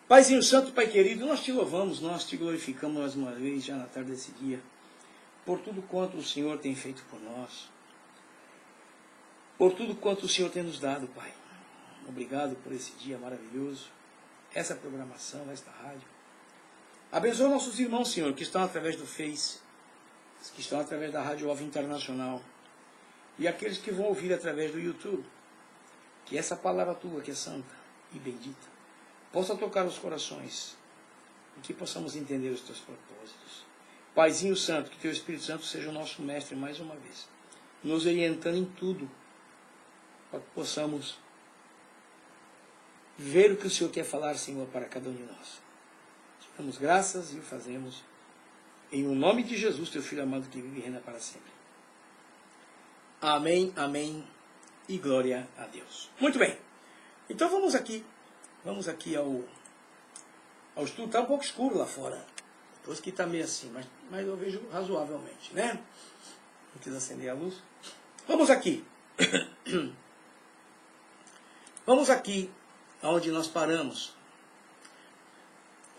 Paizinho Santo, Pai querido, nós te louvamos, nós te glorificamos mais uma vez, já na tarde desse dia, por tudo quanto o Senhor tem feito por nós, por tudo quanto o Senhor tem nos dado, Pai. Obrigado por esse dia maravilhoso, essa programação, esta rádio. Abençoa nossos irmãos, Senhor, que estão através do Face, que estão através da Rádio Alva Internacional, e aqueles que vão ouvir através do YouTube. Que essa palavra tua, que é santa e bendita, possa tocar os corações e que possamos entender os teus propósitos. Paizinho Santo, que teu Espírito Santo seja o nosso mestre mais uma vez, nos orientando em tudo, para que possamos ver o que o Senhor quer falar, Senhor, para cada um de nós. Te damos graças e o fazemos em o nome de Jesus, teu Filho amado, que vive e reina para sempre. Amém, amém e glória a Deus. Muito bem, então vamos aqui ao estudo. Está um pouco escuro lá fora, depois que está meio assim, mas eu vejo razoavelmente, né? Não quis acender a luz. Vamos aqui. Vamos aqui aonde nós paramos.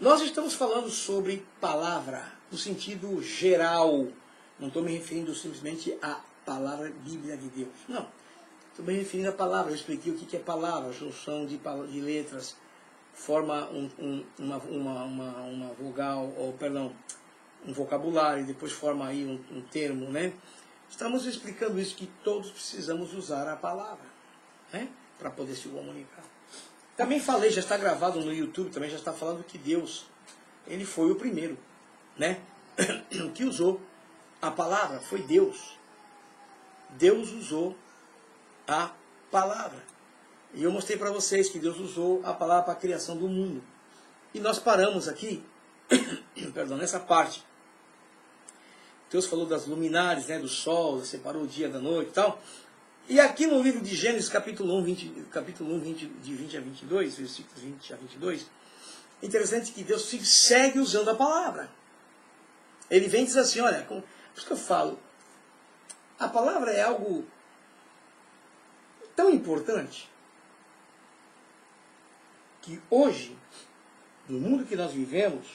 Nós estamos falando sobre palavra, no sentido geral. Não estou me referindo simplesmente à palavra Bíblia de Deus. Não. Estou me referindo à palavra. Eu expliquei o que é palavra, junção de letras, forma uma vogal, ou perdão, um vocabulário, depois forma aí um termo, né? Estamos explicando isso, que todos precisamos usar a palavra, né? Para poder se comunicar. Também falei, já está gravado no YouTube, também já está falando que Deus, ele foi o primeiro, né? Que usou a palavra, foi Deus. Deus usou a palavra. E eu mostrei para vocês que Deus usou a palavra para a criação do mundo. E nós paramos aqui, perdão, nessa parte. Deus falou das luminares, né, do sol, separou o dia da noite e tal. E aqui no livro de Gênesis, capítulo 1, de 20 a 22, versículos 20 a 22, é interessante que Deus segue usando a palavra. Ele vem e diz assim, olha, por isso que eu falo, a palavra é algo tão importante que hoje, no mundo que nós vivemos,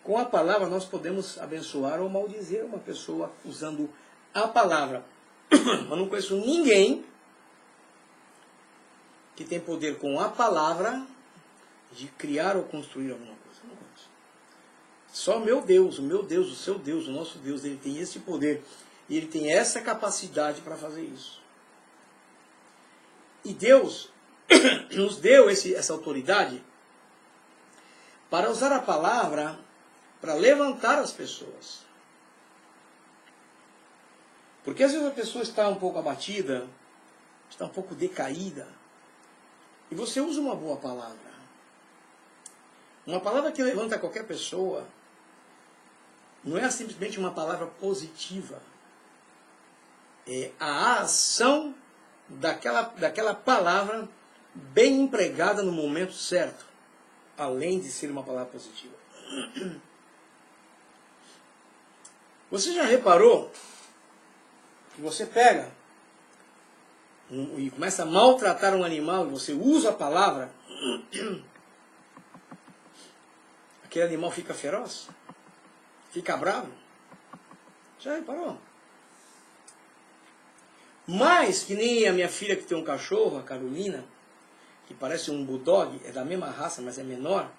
com a palavra nós podemos abençoar ou maldizer uma pessoa usando a palavra. Eu não conheço ninguém que tem poder com a palavra de criar ou construir alguma coisa. Eu não conheço. Só o meu Deus, o seu Deus, o nosso Deus, ele tem esse poder e ele tem essa capacidade para fazer isso. E Deus nos deu essa autoridade para usar a palavra para levantar as pessoas. Porque às vezes a pessoa está um pouco abatida, está um pouco decaída, e você usa uma boa palavra. Uma palavra que levanta qualquer pessoa, não é simplesmente uma palavra positiva. É a ação daquela palavra bem empregada no momento certo, além de ser uma palavra positiva. Você já reparou que você pega e começa a maltratar um animal e você usa a palavra, aquele animal fica feroz? Fica bravo? Já reparou? Mas, que nem a minha filha que tem um cachorro, a Carolina, que parece um bulldog, é da mesma raça, mas é menor,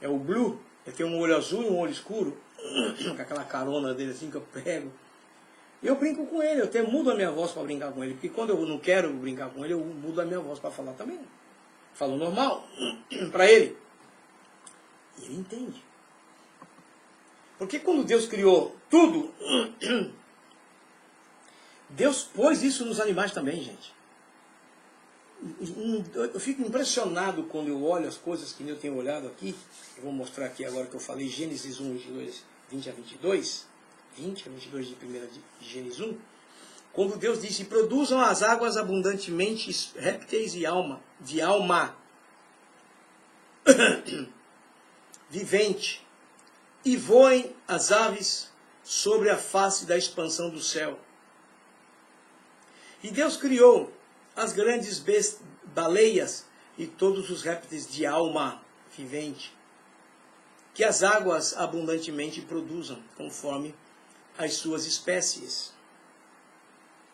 é o Blue, ele tem um olho azul e um olho escuro, com aquela carona dele assim que eu pego. Eu brinco com ele, eu até mudo a minha voz para brincar com ele, porque quando eu não quero brincar com ele, eu mudo a minha voz para falar também. Falo normal para ele. E ele entende. Porque quando Deus criou tudo, Deus pôs isso nos animais também, gente. Eu fico impressionado quando eu olho as coisas que eu tenho olhado aqui. Eu vou mostrar aqui agora que eu falei, Gênesis 1, 20 a 22. 20 a 22 de 1 de Gênesis 1. Quando Deus disse, produzam as águas abundantemente répteis e alma vivente, e voem as aves sobre a face da expansão do céu. E Deus criou as grandes baleias e todos os répteis de alma vivente, que as águas abundantemente produzam, conforme as suas espécies.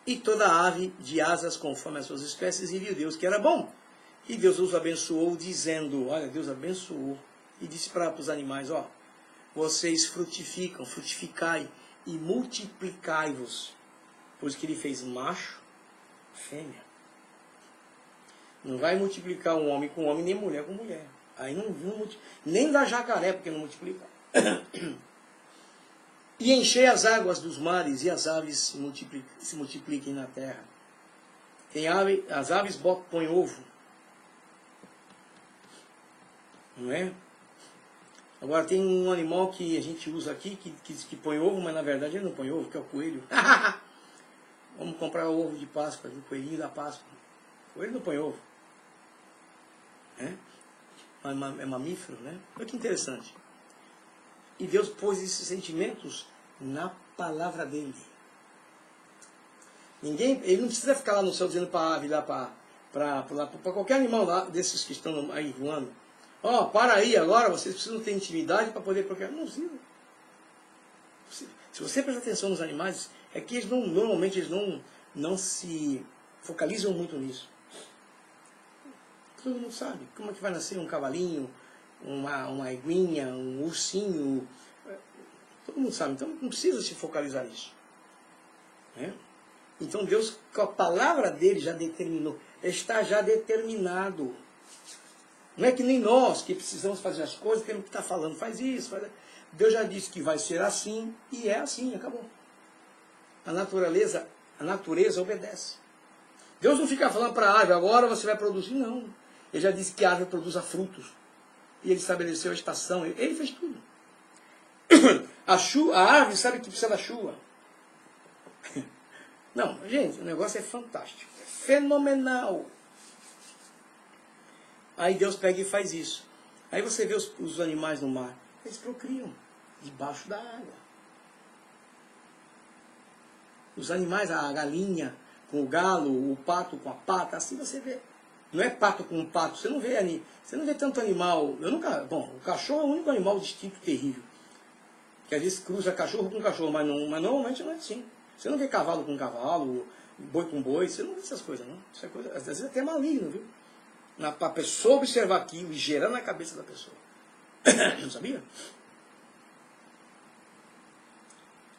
E toda ave de asas, conforme as suas espécies, e viu Deus que era bom. E Deus os abençoou, dizendo, olha, Deus abençoou, e disse para os animais, ó, vocês frutificai e multiplicai-vos, pois que ele fez macho, fêmea. Não vai multiplicar um homem com homem, nem mulher com mulher. Aí não nem dá jacaré, porque não multiplica. E enchei as águas dos mares, e as aves se multipliquem na terra. As aves põem ovo. Não é? Agora tem um animal que a gente usa aqui, que põe ovo, mas na verdade ele não põe ovo, que é o coelho. Vamos comprar o ovo de Páscoa, o coelhinho da Páscoa. O coelho não põe ovo. É mamífero, né? Olha que interessante. E Deus pôs esses sentimentos na palavra dele. Ele não precisa ficar lá no céu dizendo para a ave, lá para qualquer animal lá, desses que estão aí voando. Ó, para aí agora, vocês precisam ter intimidade para poder procriar. Não precisa. Se você prestar atenção nos animais, é que eles normalmente eles não se focalizam muito nisso. Todo mundo sabe como é que vai nascer um cavalinho, uma eguinha, um ursinho. Todo mundo sabe, então não precisa se focalizar nisso. Né? Então Deus, com a palavra dele, já determinou. Está já determinado. Não é que nem nós, que precisamos fazer as coisas, temos que estar falando, faz isso, faz... Deus já disse que vai ser assim, e é assim, acabou. A natureza obedece. Deus não fica falando para a árvore, agora você vai produzir, não. Ele já disse que a árvore produza frutos. E ele estabeleceu a estação, ele fez tudo. A árvore sabe que precisa da chuva. Não, gente, o negócio é fantástico. É fenomenal. Aí Deus pega e faz isso. Aí você vê os animais no mar. Eles procriam debaixo da água. Os animais, a galinha com o galo, o pato com a pata, assim você vê. Não é pato com um pato. Você não vê tanto animal. O cachorro é o único animal distinto terrível. Que às vezes cruza cachorro com cachorro, mas normalmente não é assim. Você não vê cavalo com cavalo, boi com boi, você não vê essas coisas, não. Isso é coisa, às vezes é até maligno, viu? Para a pessoa observar aquilo e gerar na cabeça da pessoa. Não sabia?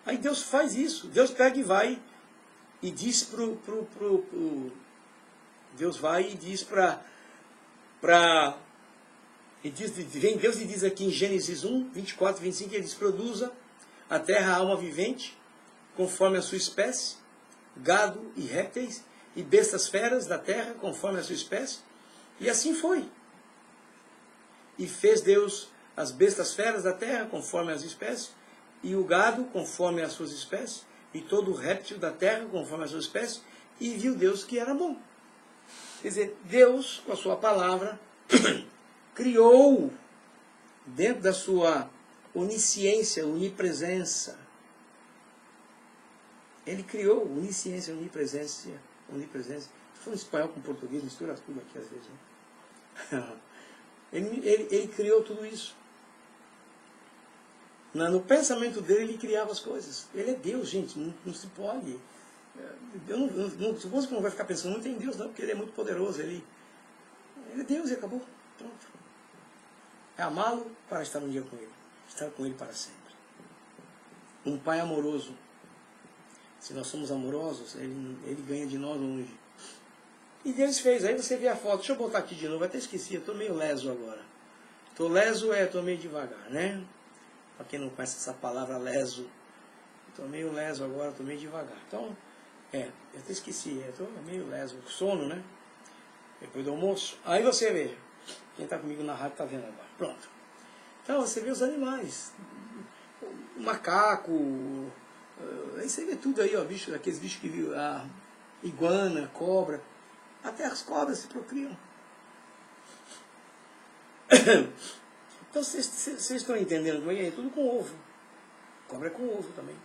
Aí Deus faz isso. Deus pega e vai e diz Deus vai e diz vem Deus e diz aqui em Gênesis 1, 24, 25, ele diz, produza a terra a alma vivente, conforme a sua espécie, gado e répteis, e bestas feras da terra, conforme a sua espécie. E assim foi. E fez Deus as bestas feras da terra, conforme as espécies, e o gado, conforme as suas espécies, e todo o réptil da terra, conforme as suas espécies, e viu Deus que era bom. Quer dizer, Deus, com a sua palavra, criou, dentro da sua onisciência, onipresença. Ele criou onisciência, onipresença. Estou falando espanhol com português, mistura tudo aqui às vezes. Né? Ele criou tudo isso. No pensamento dele, ele criava as coisas. Ele é Deus, gente, não se pode. Eu não suposto que não vai ficar pensando muito em Deus, não, porque ele é muito poderoso. Ele é Deus e acabou. Pronto. É amá-lo para estar um dia com ele. Estar com ele para sempre. Um pai amoroso. Se nós somos amorosos, ele ganha de nós longe. E Deus fez. Aí você vê a foto. Deixa eu botar aqui de novo. Até esqueci. Eu estou meio leso agora. Estou leso, estou meio devagar, né? Para quem não conhece essa palavra leso. Estou meio leso agora, estou meio devagar. Então, eu até esqueci. Estou meio leso. Sono, né? Depois do almoço. Aí você vê. Quem está comigo na rádio está vendo agora. Pronto. Então você vê os animais. O macaco. Aí você vê tudo aí, ó, bicho, aqueles bichos que viu, a iguana, cobra. Até as cobras se procriam. Então vocês estão entendendo como é? Tudo com ovo. Cobra é com ovo também.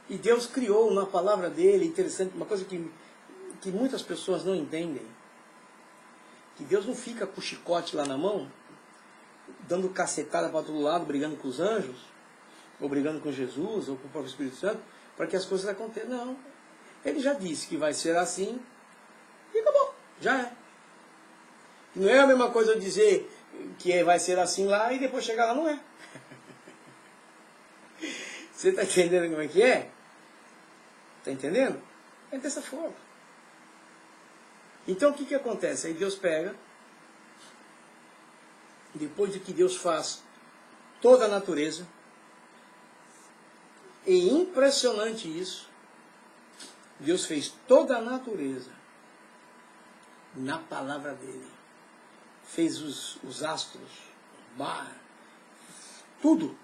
E Deus criou na palavra dele, interessante, uma coisa que muitas pessoas não entendem. que Deus não fica com o chicote lá na mão, dando cacetada para todo lado, brigando com os anjos, ou brigando com Jesus, ou com o próprio Espírito Santo, para que as coisas aconteçam. Não. Ele já disse que vai ser assim, e acabou. Já é. Não é a mesma coisa eu dizer que vai ser assim lá e depois chegar lá, não é. Você está entendendo como é que é? Está entendendo? É dessa forma. Então o que acontece? Aí Deus pega, depois de que Deus faz toda a natureza, e impressionante isso, Deus fez toda a natureza na palavra dele. Fez os astros, o mar, tudo.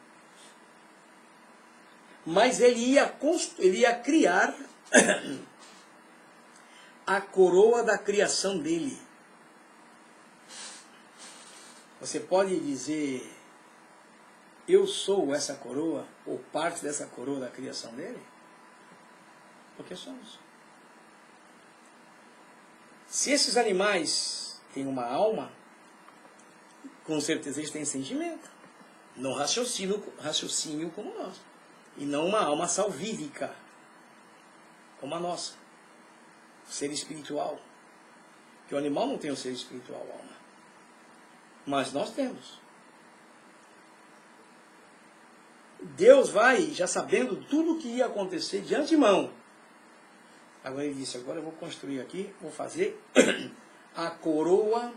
Mas ele ia criar a coroa da criação dele. Você pode dizer, eu sou essa coroa, ou parte dessa coroa da criação dele? Porque somos. Se esses animais têm uma alma, com certeza eles têm sentimento. Não raciocínio como nós. E não uma alma salvífica, como a nossa. Ser espiritual. Porque o animal não tem o ser espiritual, alma. Mas nós temos. Deus vai já sabendo tudo o que ia acontecer de antemão. Agora ele disse, agora eu vou construir aqui, vou fazer a coroa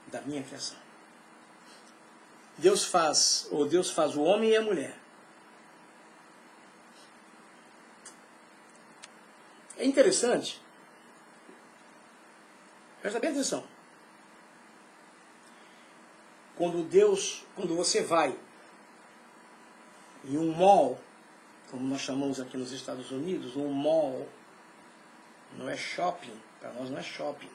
da minha criação. Deus faz o homem e a mulher. É interessante. Presta bem atenção. Quando você vai em um mall, como nós chamamos aqui nos Estados Unidos, um mall, não é shopping, para nós não é shopping.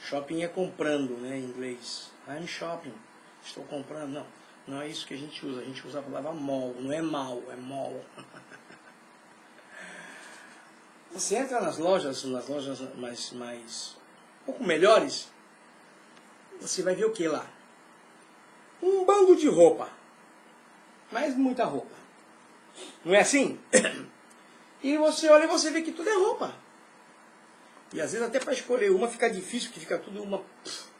Shopping é comprando, né, em inglês. I'm shopping, estou comprando. Não, não é isso que a gente usa a palavra mall, não é mal, é mall. Você entra nas lojas mais um pouco melhores, você vai ver o que lá? Um bando de roupa, mas muita roupa. Não é assim? E você olha e você vê que tudo é roupa. E às vezes até para escolher uma fica difícil, porque fica tudo uma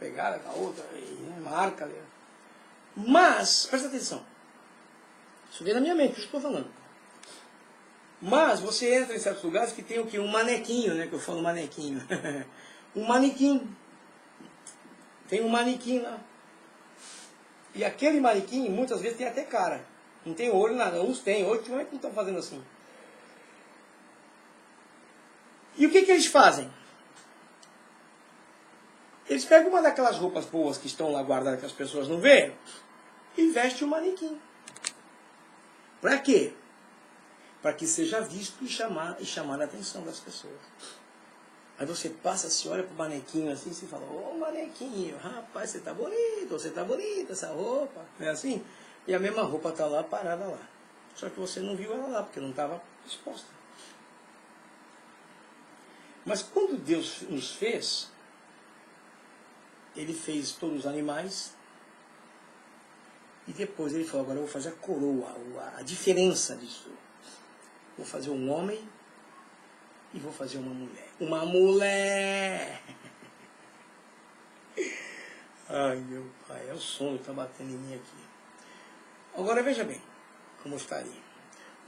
pegada com a outra, e marca. Né? Mas, presta atenção. Isso vem na minha mente, o que eu estou falando. Mas você entra em certos lugares que tem o quê? Um manequinho, né? Que eu falo manequinho. Um manequim. Tem um manequim lá. E aquele manequim, muitas vezes, tem até cara. Não tem olho, nada. Uns têm, outros não estão fazendo assim. E o que eles fazem? Eles pegam uma daquelas roupas boas que estão lá guardadas que as pessoas não veem e vestem o manequim. Para quê? Para que seja visto e chamar a atenção das pessoas. Aí você passa, se olha para o manequim assim, e fala, ô manequinho, rapaz, você tá bonito, você tá bonita essa roupa. Não é assim? E a mesma roupa está lá, parada lá. Só que você não viu ela lá, porque não estava exposta. Mas quando Deus nos fez, Ele fez todos os animais, e depois Ele falou, agora eu vou fazer a coroa, a diferença disso. Vou fazer um homem e vou fazer uma mulher. Uma mulher! Ai, meu pai, é o sono que está batendo em mim aqui. Agora veja bem como estaria.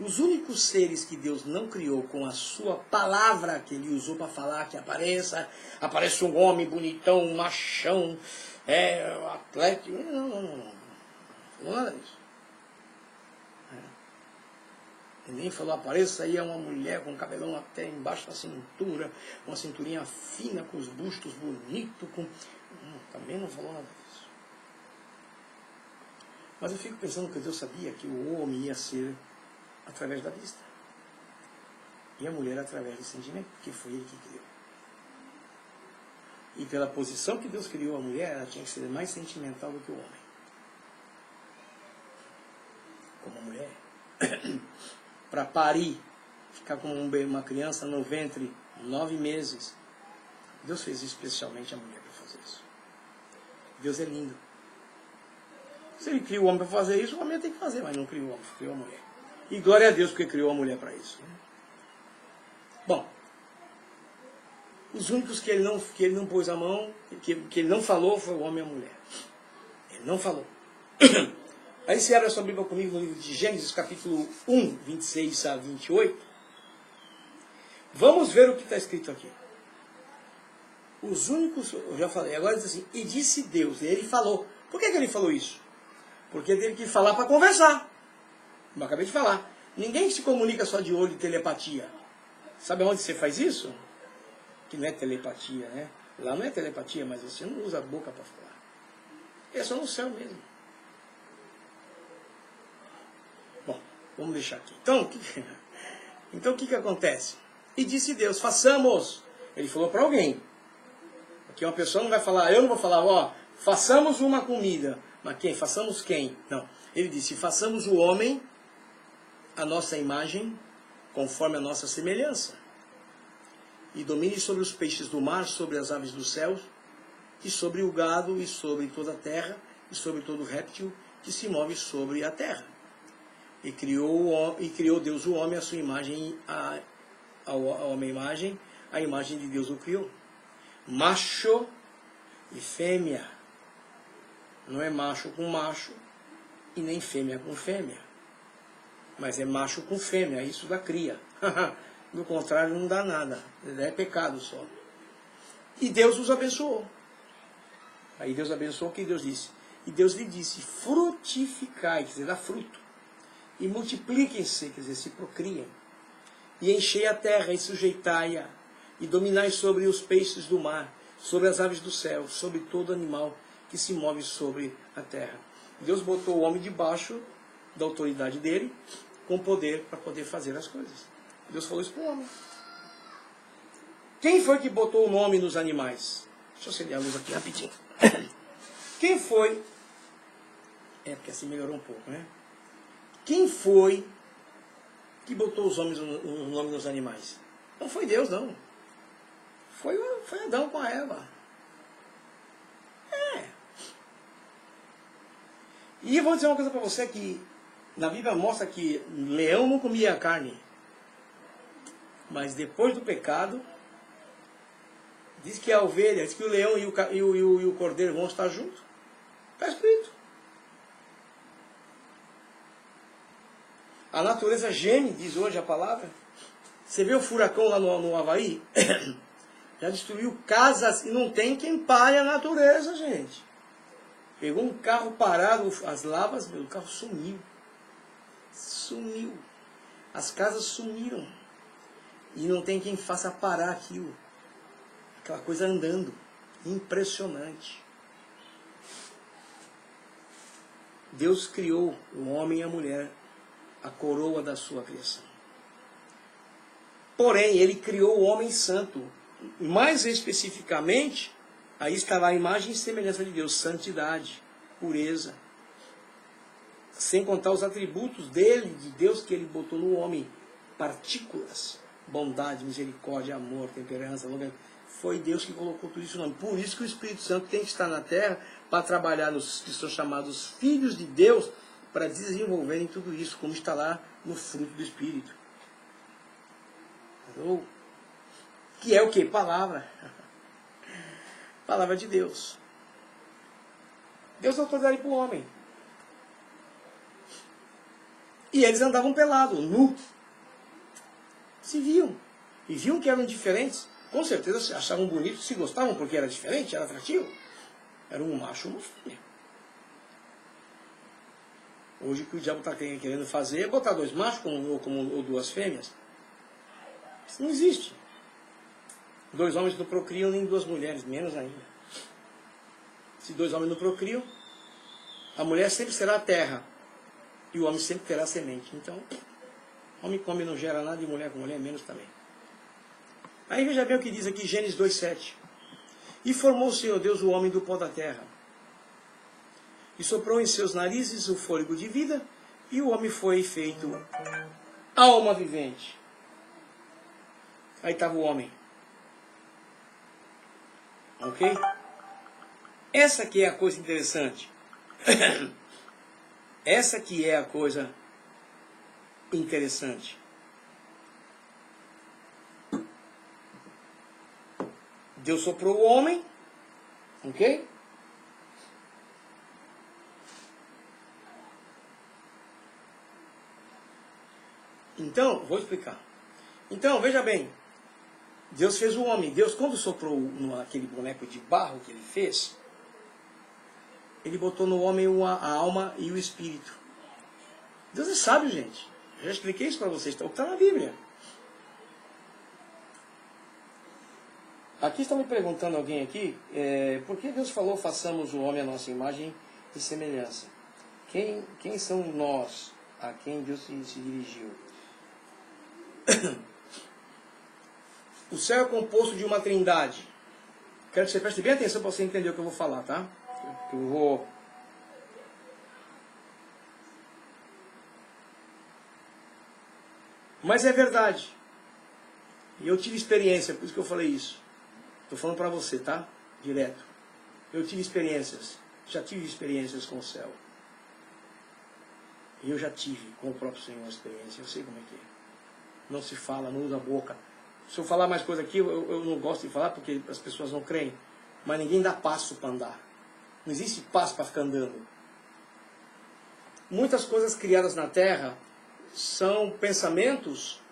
Os únicos seres que Deus não criou com a sua palavra que Ele usou para falar que aparece um homem bonitão, um machão, atlético. Não falou nada disso. Ele nem falou, apareça aí uma mulher com cabelão até embaixo da cintura, uma cinturinha fina, com os bustos bonitos, também não falou nada disso. Mas eu fico pensando que Deus sabia que o homem ia ser através da vista. E a mulher através do sentimento, porque foi Ele que criou. E pela posição que Deus criou a mulher, ela tinha que ser mais sentimental do que o homem. Como a mulher. Para parir, ficar como uma criança no ventre 9 meses, Deus fez especialmente a mulher para fazer isso. Deus é lindo. Se ele criou o homem para fazer isso, o homem tem que fazer, mas não criou o homem, criou a mulher. E glória a Deus porque criou a mulher para isso. Bom, os únicos que ele não pôs a mão, que ele não falou, foi o homem e a mulher. Ele não falou. Aí você abre a sua Bíblia comigo no livro de Gênesis, capítulo 1, 26 a 28. Vamos ver o que está escrito aqui. Os únicos, eu já falei, agora diz assim, e disse Deus, e ele falou. Por que ele falou isso? Porque teve que falar para conversar. Como eu acabei de falar. Ninguém se comunica só de olho e telepatia. Sabe onde você faz isso? Que não é telepatia, né? Lá não é telepatia, mas você não usa a boca para falar. É só no céu mesmo. Bom, vamos deixar aqui. Então o que acontece? E disse Deus, façamos. Ele falou para alguém. Aqui uma pessoa não vai falar, eu não vou falar, ó, façamos uma comida. Mas quem? Façamos quem? Não. Ele disse, façamos o homem a nossa imagem, conforme a nossa semelhança. E domine sobre os peixes do mar, sobre as aves dos céus, e sobre o gado, e sobre toda a terra, e sobre todo réptil que se move sobre a terra. E criou Deus o homem, a sua imagem, a homem imagem, a imagem de Deus o criou. Macho e fêmea. Não é macho com macho, e nem fêmea com fêmea. Mas é macho com fêmea, isso dá cria. Do contrário, não dá nada. É pecado só. E Deus os abençoou. Aí Deus abençoou o que Deus disse. E Deus lhe disse, frutificai, quer dizer, dá fruto. E multipliquem-se, quer dizer, se procriem. E enchei a terra e sujeitai-a. E dominai sobre os peixes do mar, sobre as aves do céu, sobre todo animal que se move sobre a terra. Deus botou o homem debaixo da autoridade dele, com poder para poder fazer as coisas. Deus falou isso para o homem. Quem foi que botou o nome nos animais? Deixa eu acender a luz aqui rapidinho. Quem foi? Porque assim melhorou um pouco, né? Quem foi que botou o nome nos animais? Não foi Deus, não. Foi Adão com a Eva. E eu vou dizer uma coisa para você que na Bíblia mostra que leão não comia carne. Mas depois do pecado, diz que a ovelha, diz que o leão e o cordeiro vão estar juntos. Está escrito. A natureza geme, diz hoje a palavra. Você vê o furacão lá no Havaí? Já destruiu casas e não tem quem pare a natureza, gente. Pegou um carro parado, as lavas, o carro sumiu. Sumiu. As casas sumiram. E não tem quem faça parar aquilo. Aquela coisa andando. Impressionante. Deus criou o homem e a mulher, a coroa da sua criação. Porém, ele criou o homem santo. Mais especificamente, aí estava a imagem e semelhança de Deus, santidade, pureza. Sem contar os atributos dele, de Deus, que ele botou no homem. Partículas, bondade, misericórdia, amor, temperança, foi Deus que colocou tudo isso no homem. Por isso que o Espírito Santo tem que estar na terra para trabalhar nos que são chamados filhos de Deus, para desenvolverem tudo isso, como está lá no fruto do Espírito. Que é o que? Palavra. Palavra de Deus. Deus deu autoridade para o homem. E eles andavam pelados, nu. Se viam. E viam que eram diferentes. Com certeza achavam bonito, se gostavam porque era diferente, era atrativo. Era um macho e uma fêmea. Hoje o que o diabo está querendo fazer é botar dois machos ou duas fêmeas. Isso não existe. Dois homens não procriam, nem duas mulheres, menos ainda. Se dois homens não procriam, a mulher sempre será a terra. E o homem sempre terá semente. Então, homem come não gera nada, e mulher com mulher menos também. Aí veja bem o que diz aqui, Gênesis 2,7. E formou o Senhor Deus o homem do pó da terra. E soprou em seus narizes o fôlego de vida, e o homem foi feito alma vivente. Aí estava o homem. Ok? Essa que é a coisa interessante. Essa que é a coisa interessante. Deus soprou o homem, ok? Então, vou explicar. Então, veja bem. Deus fez o homem. Deus, quando soprou naquele boneco de barro que ele fez, ele botou no homem a alma e o espírito. Deus é sábio, gente. Eu já expliquei isso para vocês. Está na Bíblia. Aqui está me perguntando alguém aqui, por que Deus falou, façamos o homem à nossa imagem e semelhança? Quem são nós a quem Deus se dirigiu? O céu é composto de uma trindade. Quero que você preste bem atenção para você entender o que eu vou falar, tá? Mas é verdade. E eu tive experiência, por isso que eu falei isso. Estou falando para você, tá? Direto. Eu tive experiências. Já tive experiências com o céu. E eu já tive com o próprio Senhor uma experiência. Eu sei como é que é. Não se fala, não usa a boca. Se eu falar mais coisa aqui, eu não gosto de falar porque as pessoas não creem. Mas ninguém dá passo para andar. Não existe passo para ficar andando. Muitas coisas criadas na Terra são pensamentos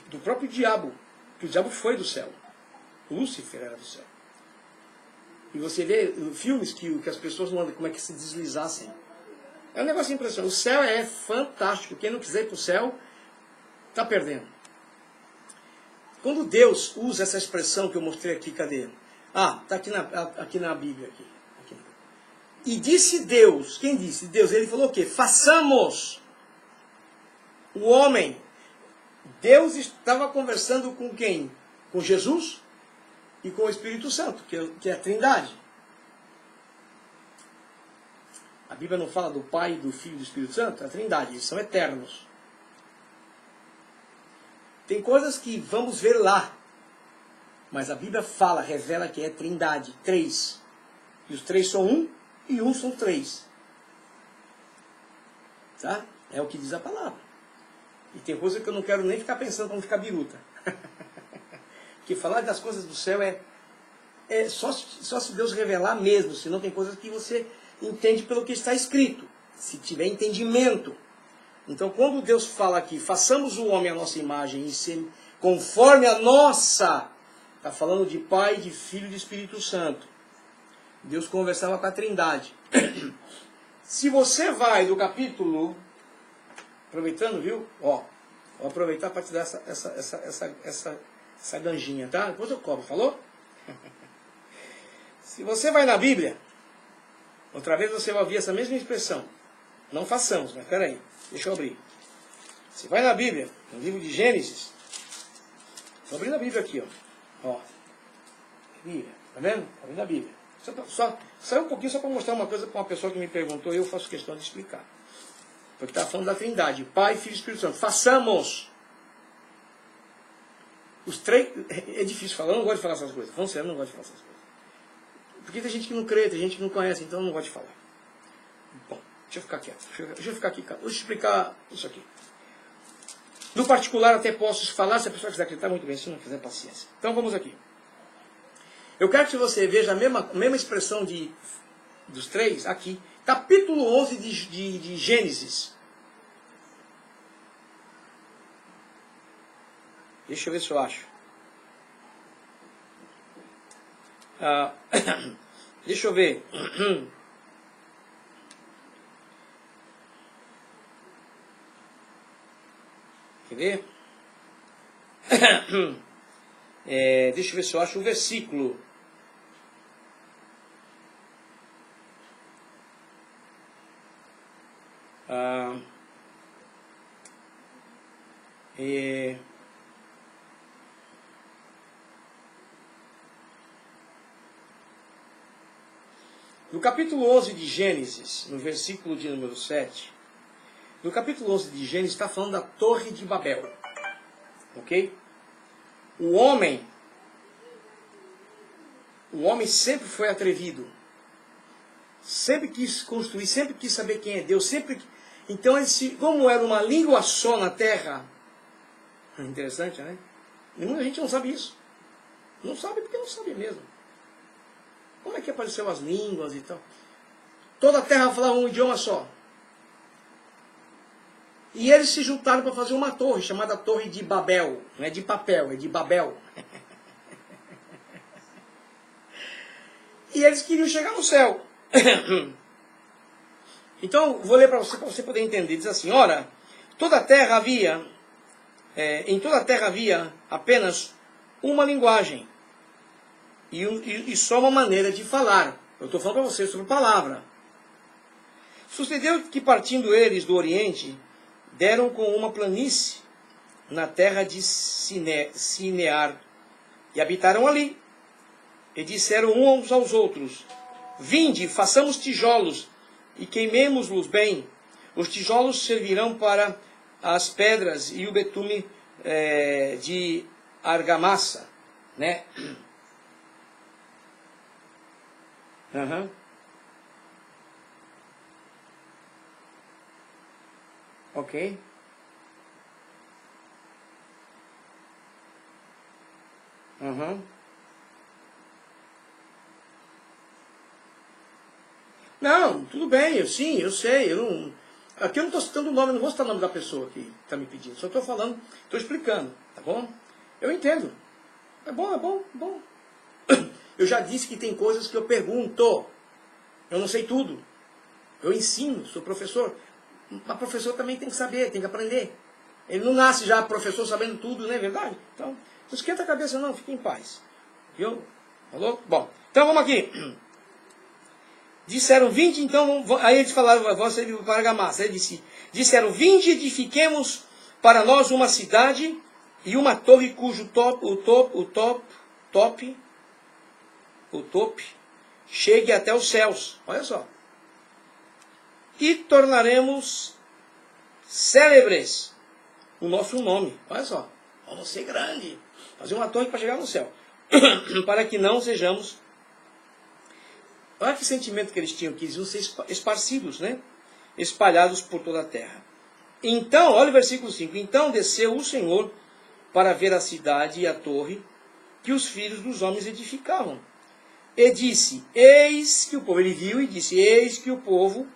do próprio diabo. Que o diabo foi do céu. Lúcifer era do céu. E você vê filmes que as pessoas não andam, como é que se deslizassem. É um negócio impressionante. O céu é fantástico. Quem não quiser ir para o céu, está perdendo. Quando Deus usa essa expressão que eu mostrei aqui, cadê? Está aqui na Bíblia. Aqui. E disse Deus, quem disse? Deus, ele falou o quê? Façamos o homem. Deus estava conversando com quem? Com Jesus e com o Espírito Santo, que é a Trindade. A Bíblia não fala do Pai, do Filho e do Espírito Santo? É a Trindade, eles são eternos. Tem coisas que vamos ver lá. Mas a Bíblia fala, revela que é Trindade, 3. E os 3 são 1 e 1 são 3. Tá? É o que diz a palavra. E tem coisa que eu não quero nem ficar pensando para não ficar biruta. Porque falar das coisas do céu é só se Deus revelar mesmo. Senão tem coisas que você entende pelo que está escrito. Se tiver entendimento. Então quando Deus fala aqui, façamos o homem à nossa imagem e ser conforme a nossa... Está falando de Pai, de Filho e de Espírito Santo. Deus conversava com a Trindade. Se você vai do capítulo... Aproveitando, viu? Vou aproveitar para te dar essa ganjinha, tá? Depois eu cobro, falou? Se você vai na Bíblia, outra vez você vai ouvir essa mesma expressão. Não façamos, mas peraí, deixa eu abrir. Você vai na Bíblia, no livro de Gênesis. Estou abrindo a Bíblia aqui, ó. Bíblia, tá vendo? Estou abrindo a Bíblia. Só um pouquinho só para mostrar uma coisa para uma pessoa que me perguntou e eu faço questão de explicar. Porque está falando da Trindade, Pai, Filho e Espírito Santo. Façamos. Os 3... É difícil falar, eu não gosto de falar essas coisas. Falando sério, eu não gosto de falar essas coisas. Porque tem gente que não crê, tem gente que não conhece, então eu não gosto de falar. Bom, deixa eu ficar quieto. Deixa eu ficar aqui. Deixa eu explicar isso aqui. No particular até posso falar, se a pessoa quiser acreditar, muito bem. Se não quiser, paciência. Então vamos aqui. Eu quero que você veja a mesma expressão dos 3 aqui. Capítulo 11 de Gênesis. Deixa eu ver se eu acho. Deixa eu ver. Quer ver? Deixa eu ver se eu acho o versículo. No capítulo 11 de Gênesis, no versículo de número 7, no capítulo 11 de Gênesis está falando da Torre de Babel. Ok? O homem O homem sempre foi atrevido. Sempre quis construir, sempre quis saber quem é Deus. Sempre. Então, como era uma língua só na terra, interessante, né? E muita gente não sabe isso. Não sabe porque não sabe mesmo. Como é que apareceu as línguas e tal? Toda a terra falava um idioma só. E eles se juntaram para fazer uma torre, chamada Torre de Babel. Não é de papel, é de Babel. E eles queriam chegar no céu. Então, vou ler para você poder entender. Diz assim, ora, toda a terra havia, em toda a terra havia apenas uma linguagem. E só uma maneira de falar. Eu estou falando para vocês sobre palavra. Sucedeu que partindo eles do Oriente, deram com uma planície na terra de Sinear, e habitaram ali. E disseram uns aos outros, vinde, façamos tijolos, e queimemos-los bem. Os tijolos servirão para as pedras e o betume de argamassa. Né? Uhum. Ok. Uhum. Não, tudo bem, eu sei. Aqui eu não estou citando o nome, não vou citar o nome da pessoa que está me pedindo. Só estou falando, estou explicando, tá bom? Eu entendo. É bom. Eu já disse que tem coisas que eu pergunto. Eu não sei tudo. Eu ensino, sou professor. Mas professor também tem que saber, tem que aprender. Ele não nasce já professor sabendo tudo, não é verdade? Então, não esquenta a cabeça não, fique em paz. Viu? Falou? Bom, então vamos aqui. Disseram, vinde, então, aí eles falaram, vão servir para argamassa. Aí disseram, vinde, edifiquemos para nós uma cidade e uma torre cujo tope chegue até os céus. Olha só. E tornaremos célebres o nosso nome. Olha só. Vamos ser grande. Fazer uma torre para chegar no céu. Para que não sejamos... Olha que sentimento que eles tinham, que eles iam ser esparcidos, né? Espalhados por toda a terra. Então, olha o versículo 5. Então desceu o Senhor para ver a cidade e a torre que os filhos dos homens edificavam. E disse, eis que o povo, ele viu e disse, eis que o povo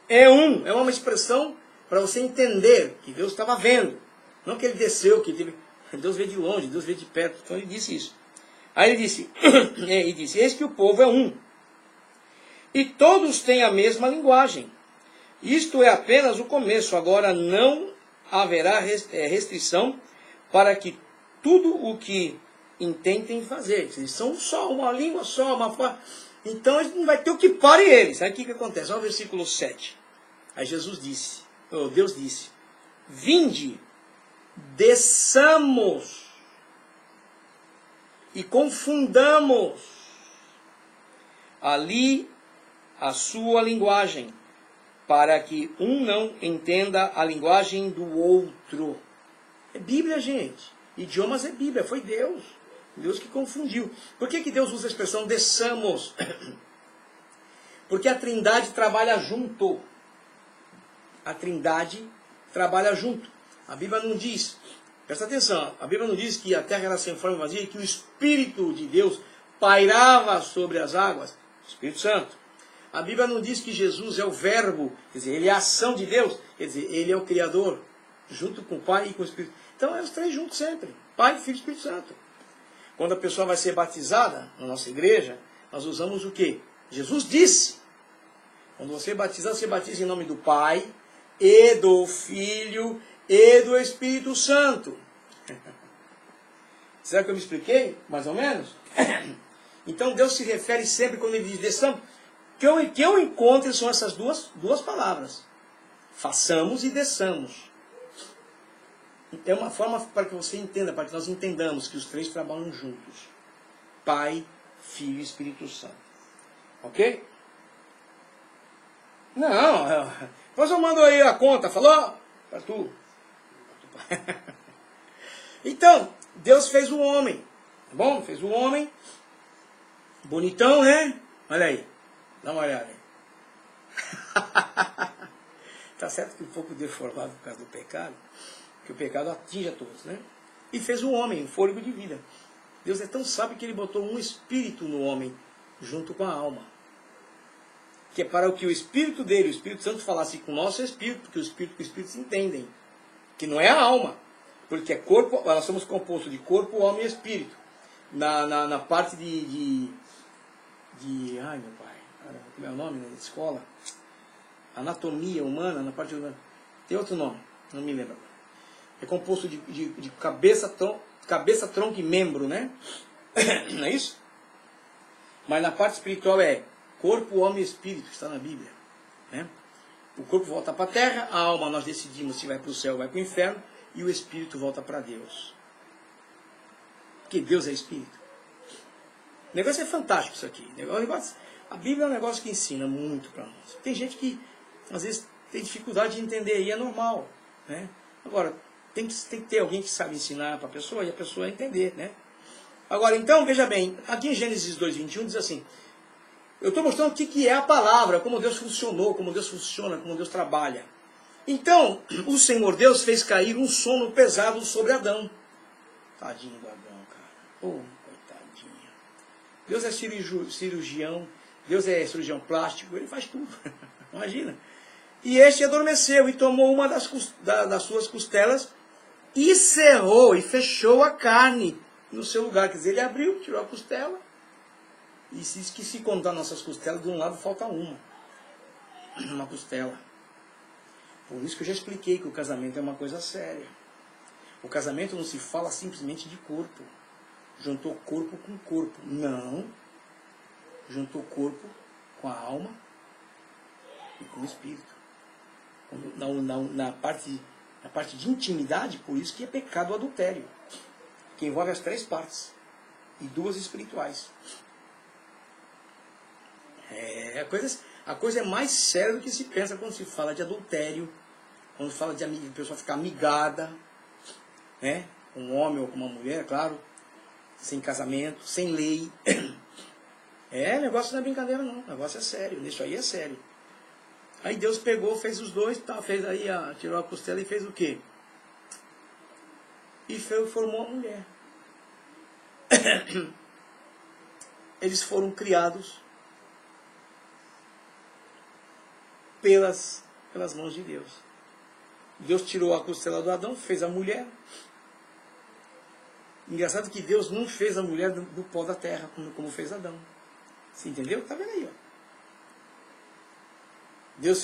é um. É uma expressão para você entender que Deus estava vendo. Não que ele desceu, que Deus vê de longe, Deus vê de perto. Então ele disse isso. Aí ele disse, eis que o povo é um. E todos têm a mesma linguagem. Isto é apenas o começo. Agora não haverá restrição para que tudo o que intentem fazer. Eles são só, uma língua só, uma forma. Então não vai ter o que pare eles. Aí o que acontece? Olha o versículo 7. Aí Jesus disse, Deus disse, vinde, desçamos e confundamos ali a sua linguagem, para que um não entenda a linguagem do outro. É Bíblia, gente. Idiomas é Bíblia, foi Deus. Deus que confundiu. Por que Deus usa a expressão desçamos? Porque a Trindade trabalha junto. A Trindade trabalha junto. A Bíblia não diz, presta atenção, a Bíblia não diz que a terra era sem forma e vazia e que o Espírito de Deus pairava sobre as águas. O Espírito Santo. A Bíblia não diz que Jesus é o verbo, quer dizer, ele é a ação de Deus, quer dizer, ele é o Criador, junto com o Pai e com o Espírito. Então é os três juntos sempre, Pai, Filho e Espírito Santo. Quando a pessoa vai ser batizada na nossa igreja, nós usamos o quê? Jesus disse. Quando você é batizado, você batiza em nome do Pai, e do Filho, e do Espírito Santo. Será que eu me expliquei? Mais ou menos? Então Deus se refere sempre quando ele diz desçamos. Que eu encontro são essas duas palavras. Façamos e desçamos. É uma forma para que você entenda, para que nós entendamos que os três trabalham juntos. Pai, Filho e Espírito Santo. Ok? Não, depois eu mando aí a conta, falou? Para tu. Então, Deus fez o homem. Tá bom? Fez o homem. Bonitão, né? Olha aí. Dá uma olhada aí. Tá certo que um pouco deformado por causa do pecado, que o pecado atinge a todos, né? E fez o homem, um fôlego de vida. Deus é tão sábio que ele botou um espírito no homem, junto com a alma. Que é para que o espírito dele, o Espírito Santo, falasse com o nosso espírito, porque o espírito e o espírito se entendem. Que não é a alma. Porque é corpo, nós somos compostos de corpo, homem e espírito. Na parte de ai meu pai, como é o nome da escola? Anatomia humana, na parte humana. Tem outro nome, não me lembro. É composto de cabeça, tronco e membro, né? Não é isso? Mas na parte espiritual é corpo, homem e espírito, que está na Bíblia. Né? O corpo volta para a terra, a alma nós decidimos se vai para o céu ou vai para o inferno, e o espírito volta para Deus. Porque Deus é espírito. O negócio é fantástico isso aqui. A Bíblia é um negócio que ensina muito para nós. Tem gente que às vezes tem dificuldade de entender, e é normal. Né? Agora, tem que ter alguém que sabe ensinar para a pessoa e a pessoa entender. Né? Agora, então, veja bem, aqui em Gênesis 2:21 diz assim, eu estou mostrando o que é a palavra, como Deus funcionou, como Deus funciona, como Deus trabalha. Então, o Senhor Deus fez cair um sono pesado sobre Adão. Tadinho do Adão, cara. Oh, coitadinho. Deus é cirurgião, Deus é cirurgião plástico, ele faz tudo. Imagina. E este adormeceu e tomou uma das suas costelas e cerrou e fechou a carne no seu lugar. Quer dizer, ele abriu, tirou a costela. E diz que se contar nossas costelas, de um lado falta uma costela. Por isso que eu já expliquei que o casamento é uma coisa séria. O casamento não se fala simplesmente de corpo. Juntou corpo com corpo. Não. Juntou corpo com a alma e com o espírito. Na parte de intimidade, por isso que é pecado o adultério. Que envolve as 3 partes. E 2 espirituais. A coisa é mais séria do que se pensa quando se fala de adultério, quando se fala de a pessoa ficar amigada, né? Com um homem ou com uma mulher, claro, sem casamento, sem lei. Negócio não é brincadeira não, o negócio é sério, isso aí é sério. Aí Deus pegou, fez os dois, fez aí, tirou a costela e fez o quê? E formou a mulher. Eles foram criados pelas mãos de Deus. Deus tirou a costela do Adão, fez a mulher. Engraçado que Deus não fez a mulher do pó da terra, como fez Adão. Você entendeu? Está vendo aí, ó. Deus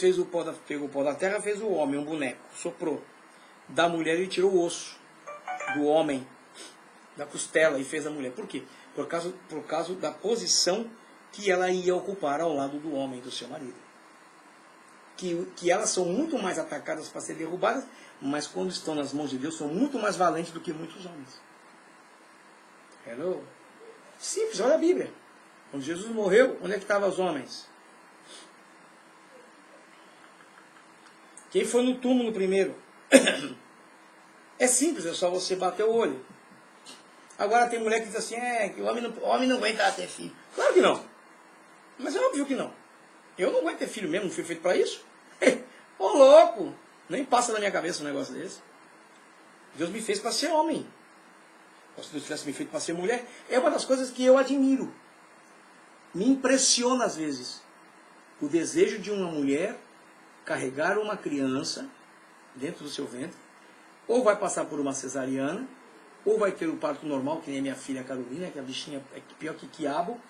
pegou o pó da terra, fez o homem, um boneco, soprou. Da mulher ele tirou o osso do homem, da costela, e fez a mulher. Por quê? Por causa da posição que ela ia ocupar ao lado do homem, do seu marido. Que elas são muito mais atacadas para ser derrubadas, mas quando estão nas mãos de Deus, são muito mais valentes do que muitos homens. Hello? Simples, olha a Bíblia. Quando Jesus morreu, onde é que estavam os homens? Quem foi no túmulo primeiro? É simples, é só você bater o olho. Agora tem mulher que diz assim, que o homem não aguenta ter filho. Claro que não. Mas é óbvio que não. Eu não aguento ter filho mesmo, não fui feito para isso. Ô louco, nem passa na minha cabeça um negócio desse. Deus me fez para ser homem. Se Deus tivesse me feito para ser mulher, é uma das coisas que eu admiro. Me impressiona às vezes o desejo de uma mulher carregar uma criança dentro do seu ventre, ou vai passar por uma cesariana, ou vai ter o parto normal, que nem a minha filha Carolina, que a bichinha é pior que quiabo.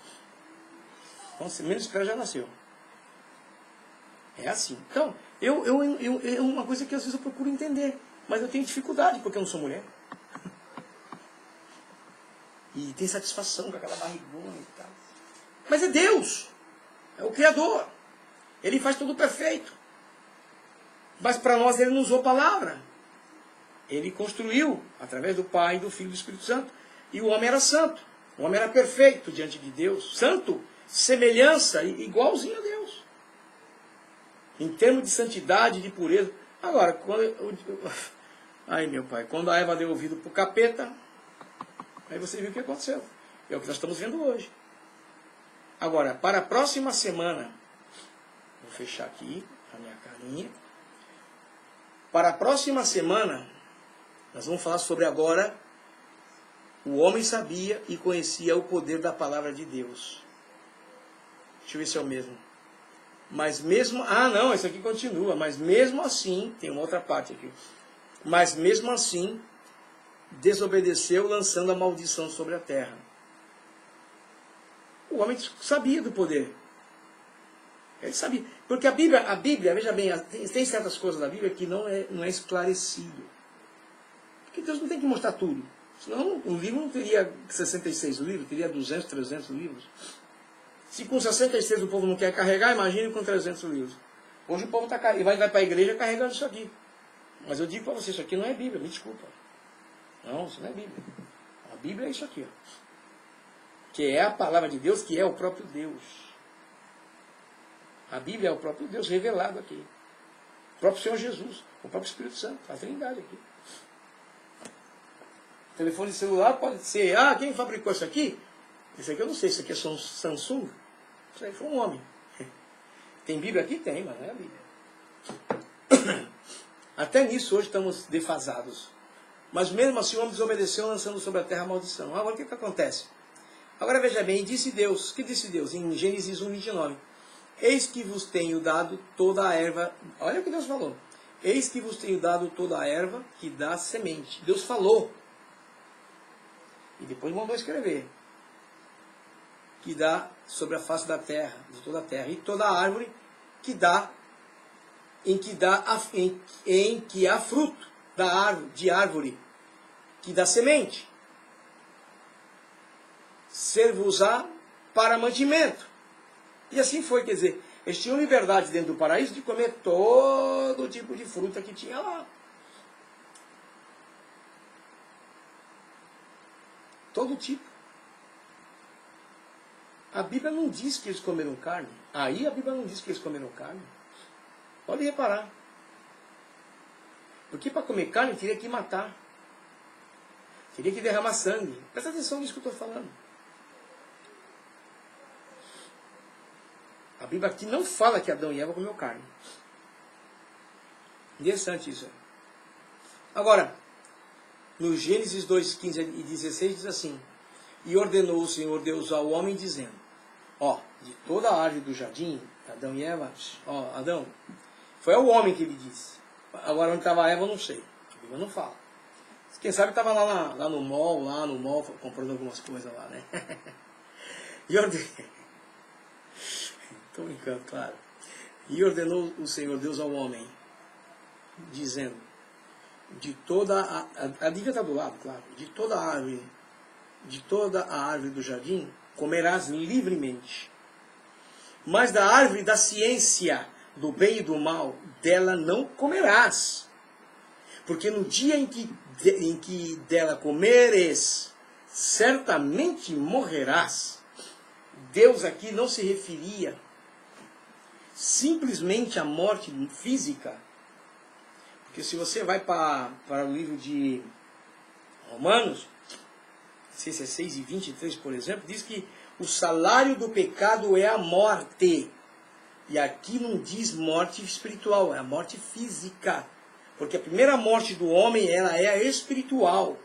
Então, menos que ela já nasceu. É assim. Então, é uma coisa que às vezes eu procuro entender, mas eu tenho dificuldade, porque eu não sou mulher. E tem satisfação com aquela barrigona e tal. Mas é Deus. É o Criador. Ele faz tudo perfeito. Mas para nós ele não usou palavra. Ele construiu, através do Pai, do Filho e do Espírito Santo. E o homem era santo. O homem era perfeito diante de Deus. Santo, semelhança, igualzinho a Deus. Em termos de santidade, de pureza. Agora, ai meu pai, quando a Eva deu ouvido para o capeta, aí você viu o que aconteceu. É o que nós estamos vendo hoje. Agora, para a próxima semana, vou fechar aqui a minha carinha. Para a próxima semana, nós vamos falar sobre agora, o homem sabia e conhecia o poder da palavra de Deus. Deixa eu ver se é o mesmo. Mas mesmo... Ah, não, isso aqui continua. Mas mesmo assim, tem uma outra parte aqui. Mas mesmo assim, desobedeceu, lançando a maldição sobre a terra. O homem sabia do poder. Ele sabia. Porque a Bíblia, veja bem, tem certas coisas da Bíblia que não é esclarecido. Porque Deus não tem que mostrar tudo. Senão o livro não teria 66 livros, teria 200, 300 livros. Se com 66 o povo não quer carregar, imagine com 300 livros. Hoje o povo vai para a igreja carregando isso aqui. Mas eu digo para você, isso aqui não é Bíblia, me desculpa. Não, isso não é Bíblia. A Bíblia é isso aqui, ó. Que é a palavra de Deus, que é o próprio Deus. A Bíblia é o próprio Deus revelado aqui. O próprio Senhor Jesus, o próprio Espírito Santo, a Trindade aqui. O telefone celular pode ser, quem fabricou isso aqui? Isso aqui eu não sei, isso aqui é Samsung. Isso aí foi um homem. Tem Bíblia aqui? Tem, mas não é a Bíblia. Até nisso hoje estamos defasados. Mas mesmo assim o homem desobedeceu, lançando sobre a terra a maldição. Agora o que acontece? Agora veja bem, disse Deus, que disse Deus? Em Gênesis 1:29. Eis que vos tenho dado toda a erva. Olha o que Deus falou. Eis que vos tenho dado toda a erva que dá semente. Deus falou. E depois mandou escrever. Que dá sobre a face da terra, de toda a terra. E toda a árvore que dá, em que há fruto de árvore, que dá semente. Ser-vos-á para mantimento. E assim foi, quer dizer, eles tinham liberdade dentro do paraíso de comer todo tipo de fruta que tinha lá. Todo tipo. A Bíblia não diz que eles comeram carne. Aí a Bíblia não diz que eles comeram carne. Pode reparar. Porque para comer carne teria que matar. Teria que derramar sangue. Presta atenção nisso que eu estou falando. A Bíblia aqui não fala que Adão e Eva comeu carne. Interessante isso. Agora, no Gênesis 2:15 e 16 diz assim: E ordenou o Senhor Deus ao homem, dizendo: de toda a árvore do jardim, Adão e Eva, Adão, foi ao homem que ele disse. Agora onde estava a Eva eu não sei. A Bíblia não fala. Quem sabe estava lá no mall, comprando algumas coisas lá, né? E ordenou. Estou brincando, claro. E ordenou o Senhor Deus ao homem, dizendo: de toda a Bíblia está do lado, claro, de toda a árvore do jardim comerás livremente, mas da árvore da ciência do bem e do mal, dela não comerás, porque no dia em que dela comeres, certamente morrerás. Deus aqui não se referia simplesmente à morte física, porque se você vai para o livro de Romanos, 6:23, por exemplo, diz que o salário do pecado é a morte. E aqui não diz morte espiritual, é a morte física. Porque a primeira morte do homem, ela é a espiritual.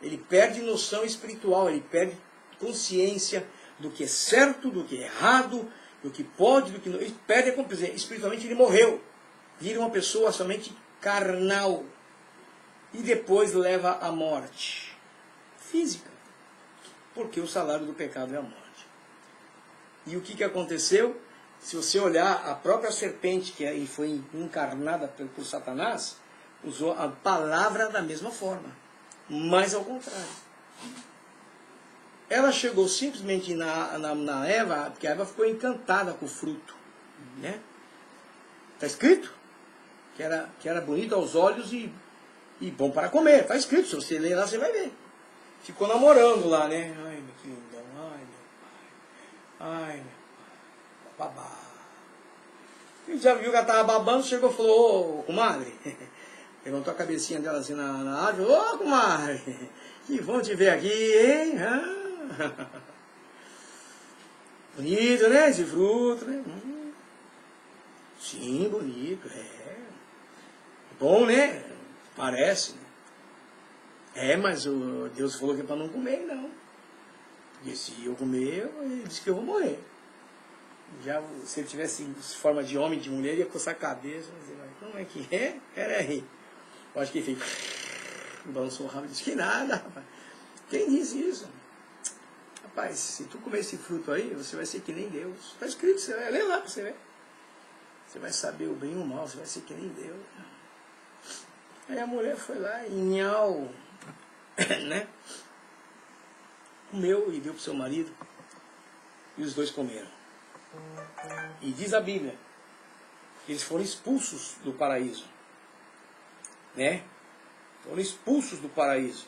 Ele perde noção espiritual, ele perde consciência do que é certo, do que é errado, do que pode, do que não. Ele perde a compreensão. Espiritualmente ele morreu. Vira uma pessoa somente carnal. E depois leva à morte física. Porque o salário do pecado é a morte. E o que aconteceu? Se você olhar a própria serpente, que foi encarnada por Satanás, usou a palavra da mesma forma. Mas ao contrário. Ela chegou simplesmente na Eva, porque a Eva ficou encantada com o fruto. Né? Está escrito que era bonito aos olhos e bom para comer. Está escrito, se você ler lá, você vai ver. Ficou namorando lá, né? Ai, meu que lindão. Ai, meu pai. Ai, meu pai. Babá. E já viu que ela estava babando, chegou e falou: ô, comadre. Levantou a cabecinha dela assim na árvore. Ô, comadre. Que bom te ver aqui, hein? Bonito, né? Esse fruto, né? Sim, bonito, bom, né? Parece. Mas Deus falou que é para não comer, não. Porque se eu comer, ele disse que eu vou morrer. Já, se ele tivesse forma de homem, de mulher, ele ia coçar a cabeça. Dizer, mas como é que é? Peraí. Eu acho que ele fez. Balançou o rabo e disse que nada, rapaz. Quem disse isso? Rapaz, se tu comer esse fruto aí, você vai ser que nem Deus. Está escrito, você vai ler lá para você ver. Você vai saber o bem e o mal, você vai ser que nem Deus. Aí a mulher foi lá e nhau, né? Comeu e deu para o seu marido. E os dois comeram. E diz a Bíblia que eles foram expulsos do paraíso. Né? Foram expulsos do paraíso.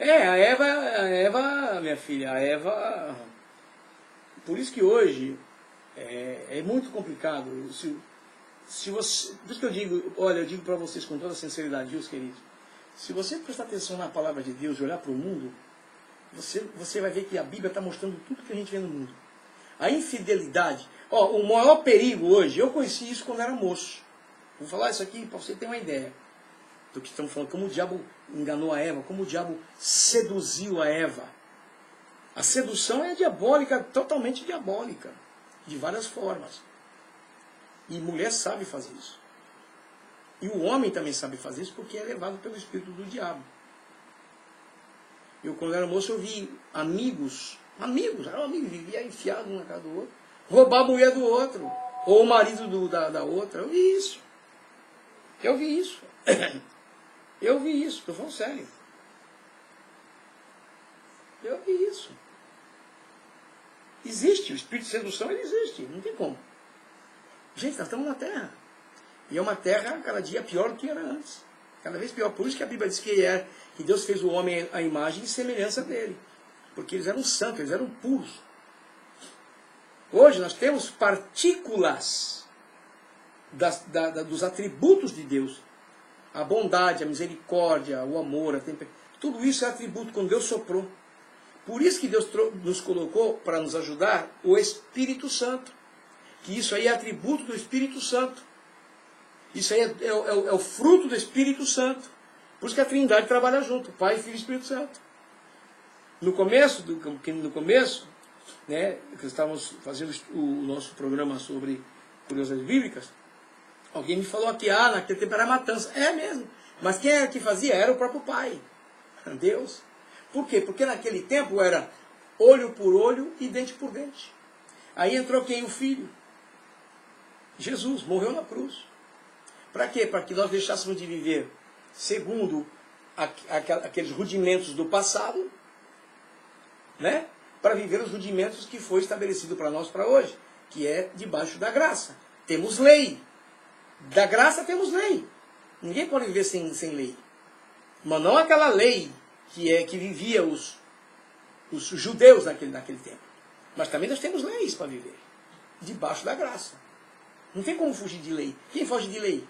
A Eva, minha filha, a Eva... Por isso que hoje é muito complicado. Se você, por isso que eu digo, olha, eu digo para vocês com toda a sinceridade, meus queridos, se você prestar atenção na palavra de Deus e olhar para o mundo, você vai ver que a Bíblia está mostrando tudo que a gente vê no mundo. A infidelidade, o maior perigo hoje, eu conheci isso quando era moço. Vou falar isso aqui para você ter uma ideia do que estamos falando, como o diabo enganou a Eva, como o diabo seduziu a Eva. A sedução é diabólica, totalmente diabólica, de várias formas. E mulher sabe fazer isso. E o homem também sabe fazer isso porque é levado pelo espírito do diabo. Eu, quando era moço, eu vi amigos, vivia enfiado um na casa do outro, roubar a mulher do outro, ou o marido da outra. Eu vi isso. Eu vi isso, estou falando sério. Eu vi isso. Existe, o espírito de sedução, ele existe, não tem como. Gente, nós estamos na Terra. E é uma terra cada dia pior do que era antes. Cada vez pior. Por isso que a Bíblia diz que Deus fez o homem à imagem e semelhança dele. Porque eles eram santos, eles eram puros. Hoje nós temos partículas dos atributos de Deus. A bondade, a misericórdia, o amor, a temperatura. Tudo isso é atributo quando Deus soprou. Por isso que Deus nos colocou para nos ajudar o Espírito Santo. Que isso aí é atributo do Espírito Santo. Isso aí é o fruto do Espírito Santo. Por isso que a Trindade trabalha junto, Pai, Filho e Espírito Santo. No começo, né, que estávamos fazendo o nosso programa sobre curiosidades bíblicas, alguém me falou aqui, naquele tempo era matança. É mesmo. Mas quem era que fazia? Era o próprio Pai. Deus. Por quê? Porque naquele tempo era olho por olho e dente por dente. Aí entrou quem? O Filho. Jesus morreu na cruz. Para quê? Para que nós deixássemos de viver segundo aqueles rudimentos do passado, né? Para viver os rudimentos que foi estabelecido para nós para hoje, que é debaixo da graça. Temos lei. Da graça temos lei. Ninguém pode viver sem lei. Mas não aquela lei que vivia os judeus naquele tempo. Mas também nós temos leis para viver. Debaixo da graça. Não tem como fugir de lei. Quem foge de lei?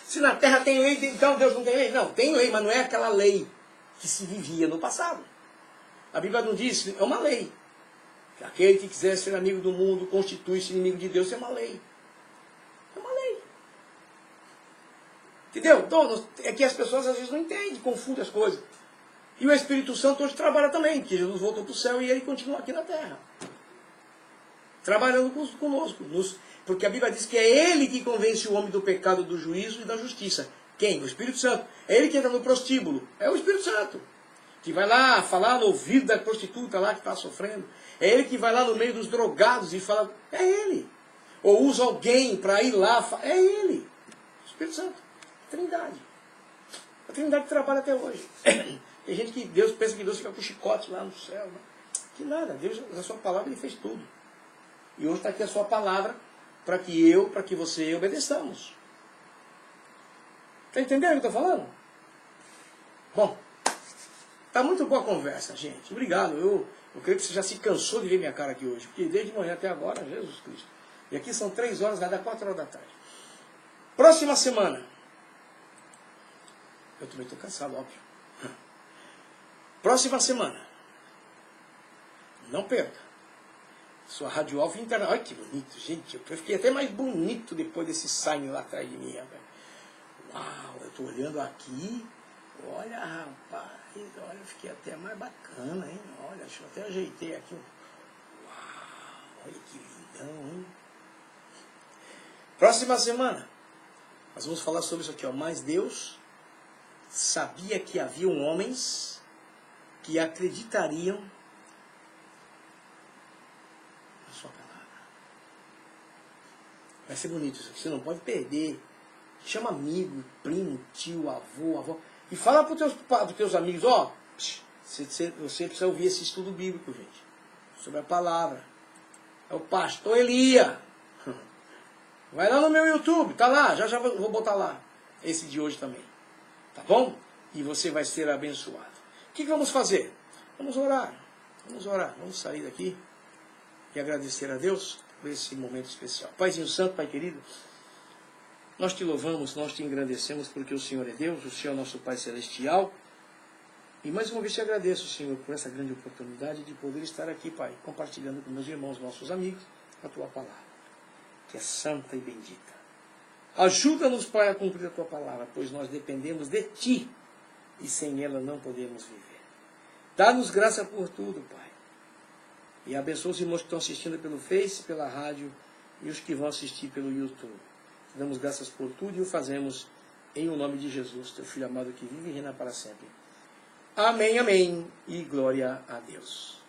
Se na terra tem lei, então Deus não tem lei? Não, tem lei, mas não é aquela lei que se vivia no passado. A Bíblia não diz, é uma lei. Aquele que quiser ser amigo do mundo, constitui-se inimigo de Deus, é uma lei. É uma lei. Entendeu? Então, é que as pessoas às vezes não entendem, confundem as coisas. E o Espírito Santo hoje trabalha também, porque Jesus voltou para o céu e ele continua aqui na terra. Trabalhando conosco. Porque a Bíblia diz que é ele que convence o homem do pecado, do juízo e da justiça. Quem? O Espírito Santo. É ele que entra no prostíbulo. É o Espírito Santo. Que vai lá falar no ouvido da prostituta lá que está sofrendo. É ele que vai lá no meio dos drogados e fala. É ele. Ou usa alguém para ir lá. É ele. O Espírito Santo. Trindade. A Trindade trabalha até hoje. Tem gente que Deus pensa que Deus fica com chicote lá no céu. Né? Que nada. Deus, a sua palavra, ele fez tudo. E hoje está aqui a sua palavra para que você e eu obedeçamos. Está entendendo o que eu estou falando? Bom, está muito boa a conversa, gente. Obrigado. Eu creio que você já se cansou de ver minha cara aqui hoje. Porque desde manhã até agora, Jesus Cristo. E aqui são 3 horas, vai dar 4 horas da tarde. Próxima semana. Eu também estou cansado, óbvio. Próxima semana. Não perca. Sua Rádio Alfa Internet. Olha que bonito, gente. Eu fiquei até mais bonito depois desse sign lá atrás de mim, rapaz. Uau, eu estou olhando aqui. Olha, rapaz. Olha, eu fiquei até mais bacana, hein? Olha, deixa eu até ajeitei aqui. Uau, olha que lindão, hein? Próxima semana, nós vamos falar sobre isso aqui, ó. Mas Deus sabia que haviam homens que acreditariam na sua palavra. Vai ser bonito isso aqui, você não pode perder. Chama amigo, primo, tio, avô, avó. E fala para os teus amigos, ó, você precisa ouvir esse estudo bíblico, gente. Sobre a palavra. É o pastor Elia. Vai lá no meu YouTube, tá lá, já vou botar lá. Esse de hoje também. Tá bom? E você vai ser abençoado. O que vamos fazer? Vamos orar. Vamos orar. Vamos sair daqui e agradecer a Deus por esse momento especial. Paizinho Santo, Pai querido, nós te louvamos, nós te engrandecemos porque o Senhor é Deus, o Senhor é nosso Pai Celestial. E mais uma vez te agradeço, Senhor, por essa grande oportunidade de poder estar aqui, Pai, compartilhando com meus irmãos, nossos amigos, a Tua palavra, que é santa e bendita. Ajuda-nos, Pai, a cumprir a Tua palavra, pois nós dependemos de Ti e sem ela não podemos viver. Dá-nos graça por tudo, Pai. E abençoa os irmãos que estão assistindo pelo Face, pela rádio e os que vão assistir pelo YouTube. Te damos graças por tudo e o fazemos em o nome de Jesus, Teu Filho amado que vive e reina para sempre. Amém, amém e glória a Deus.